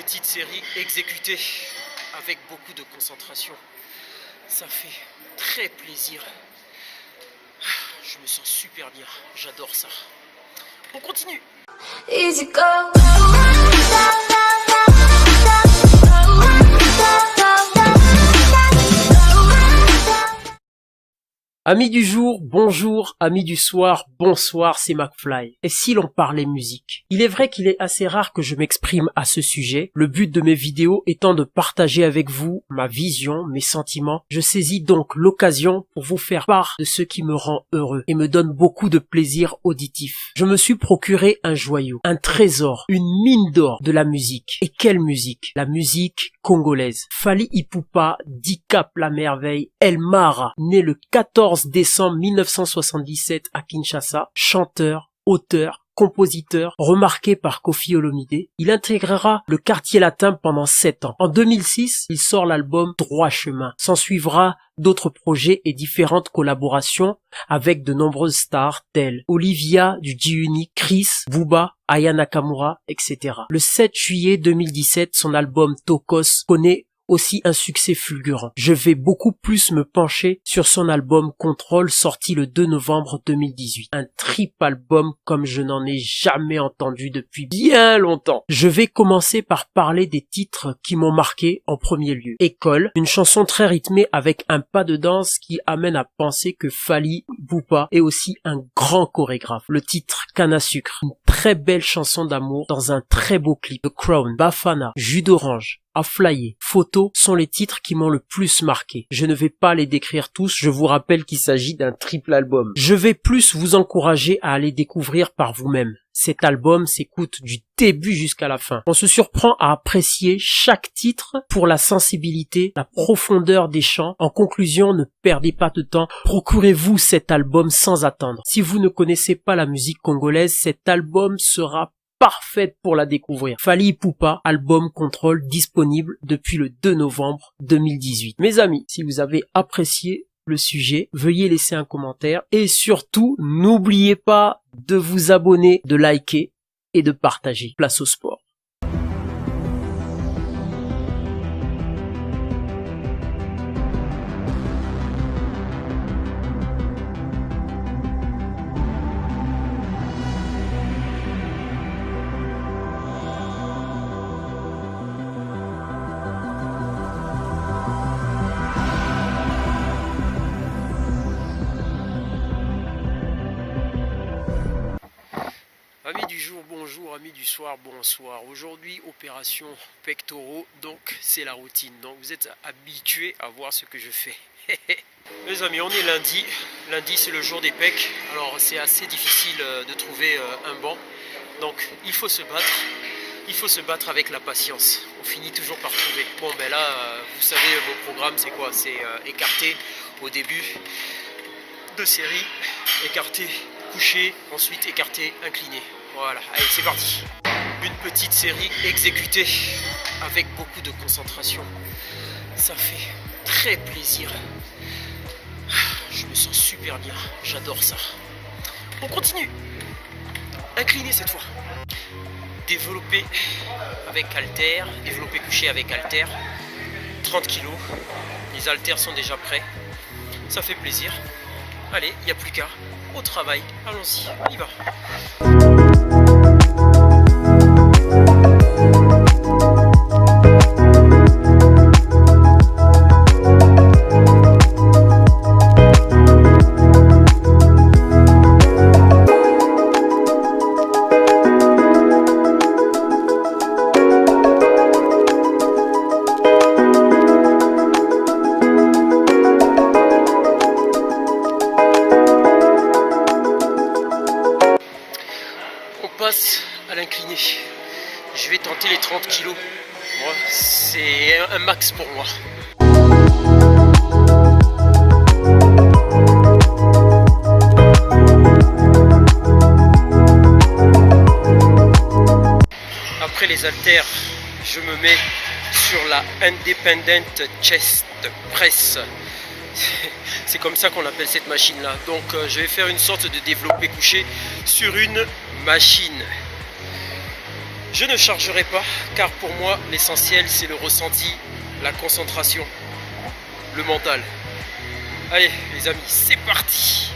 petite série exécutée avec beaucoup de concentration. Ça fait très plaisir. Je me sens super bien, j'adore ça. On continue. Easy go. Amis du jour, bonjour, amis du soir, bonsoir, c'est McFly. Et si l'on parlait musique? Il est vrai qu'il est assez rare que je m'exprime à ce sujet, le but de mes vidéos étant de partager avec vous ma vision, mes sentiments. Je saisis donc l'occasion pour vous faire part de ce qui me rend heureux et me donne beaucoup de plaisir auditif. Je me suis procuré un joyau, un trésor, une mine d'or de la musique. Et quelle musique? La musique congolaise. Fally Ipupa, Dicap la merveille, El Mara, né le 14 décembre 1977 à Kinshasa, chanteur, auteur, compositeur, remarqué par Koffi Olomide. Il intégrera le Quartier Latin pendant 7 ans. En 2006, il sort l'album Droit Chemin. S'en suivra d'autres projets et différentes collaborations avec de nombreuses stars telles Olivia du G-Unit, Chris, Booba, Aya Nakamura, etc. Le 7 juillet 2017, son album Tokos connaît aussi un succès fulgurant. Je vais beaucoup plus me pencher sur son album Contrôle sorti le 2 novembre 2018. Un triple album comme je n'en ai jamais entendu depuis bien longtemps. Je vais commencer par parler des titres qui m'ont marqué en premier lieu. École, une chanson très rythmée avec un pas de danse qui amène à penser que Fally Ipupa est aussi un grand chorégraphe. Le titre Canne à sucre, une très belle chanson d'amour dans un très beau clip. The Crown, Bafana, Jus d'orange, à flyer, photos sont les titres qui m'ont le plus marqué. Je ne vais pas les décrire tous, je vous rappelle qu'il s'agit d'un triple album. Je vais plus vous encourager à aller découvrir par vous-même. Cet album s'écoute du début jusqu'à la fin. On se surprend à apprécier chaque titre pour la sensibilité, la profondeur des chants. En conclusion, ne perdez pas de temps, procurez-vous cet album sans attendre. Si vous ne connaissez pas la musique congolaise, cet album sera parfaite pour la découvrir. Fally Ipupa, album Contrôle, disponible depuis le 2 novembre 2018. Mes amis, si vous avez apprécié le sujet, veuillez laisser un commentaire et surtout, n'oubliez pas de vous abonner, de liker et de partager. Place au sport. Amis du jour, bonjour, amis du soir, bonsoir. Aujourd'hui, opération pectoraux, donc c'est la routine. Donc vous êtes habitués à voir ce que je fais. Mes amis, on est lundi. Lundi, c'est le jour des pecs. Alors c'est assez difficile de trouver un banc. Donc il faut se battre. Il faut se battre avec la patience. On finit toujours par trouver. Bon, ben là, vous savez, mon programme, c'est quoi? C'est écarté au début de série, écarté, couché, ensuite écarté, incliné. Voilà, allez, c'est parti. Une petite série exécutée avec beaucoup de concentration. Ça fait très plaisir. Je me sens super bien, j'adore ça. On continue. Incliné cette fois. Développé avec haltère, développé couché avec haltère. 30 kg. Les haltères sont déjà prêts. Ça fait plaisir. Allez, il n'y a plus qu'à. Au travail. Allons-y, on y va. Passe à l'incliné. Je vais tenter les 30 kg. Moi, c'est un max pour moi. Après les haltères, je me mets sur la Independent Chest Press. C'est comme ça qu'on appelle cette machine là. Donc je vais faire une sorte de développé couché sur une machine. Je ne chargerai pas, car pour moi, l'essentiel, c'est le ressenti, la concentration, le mental. Allez, les amis, c'est parti!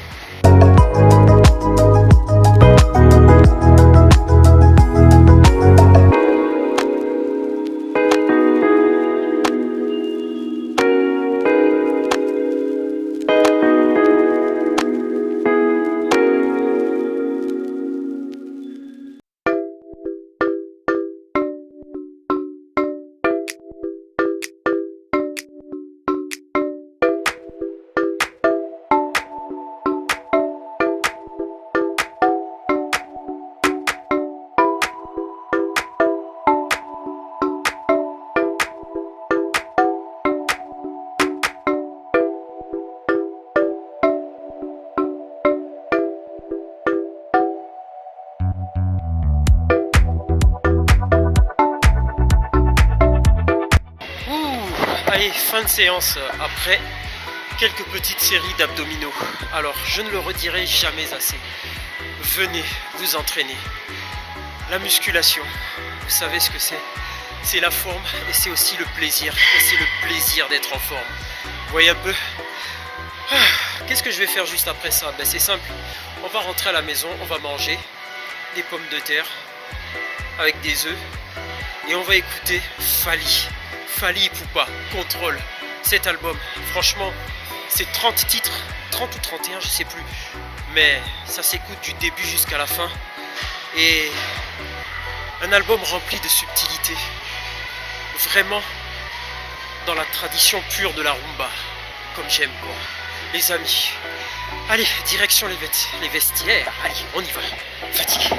Allez, fin de séance après quelques petites séries d'abdominaux. Alors, je ne le redirai jamais assez. Venez vous entraîner. La musculation, vous savez ce que c'est? C'est la forme et c'est aussi le plaisir. Et c'est le plaisir d'être en forme. Vous voyez un peu? Qu'est-ce que je vais faire juste après ça? Ben, c'est simple. On va rentrer à la maison, on va manger des pommes de terre avec des œufs et on va écouter Fally. Fally Ipupa, Contrôle, cet album, franchement, c'est 30 titres, 30 ou 31, je sais plus, mais ça s'écoute du début jusqu'à la fin, et un album rempli de subtilité, vraiment dans la tradition pure de la rumba, comme j'aime quoi, les amis. Allez, direction les vestiaires, allez, on y va, fatigué.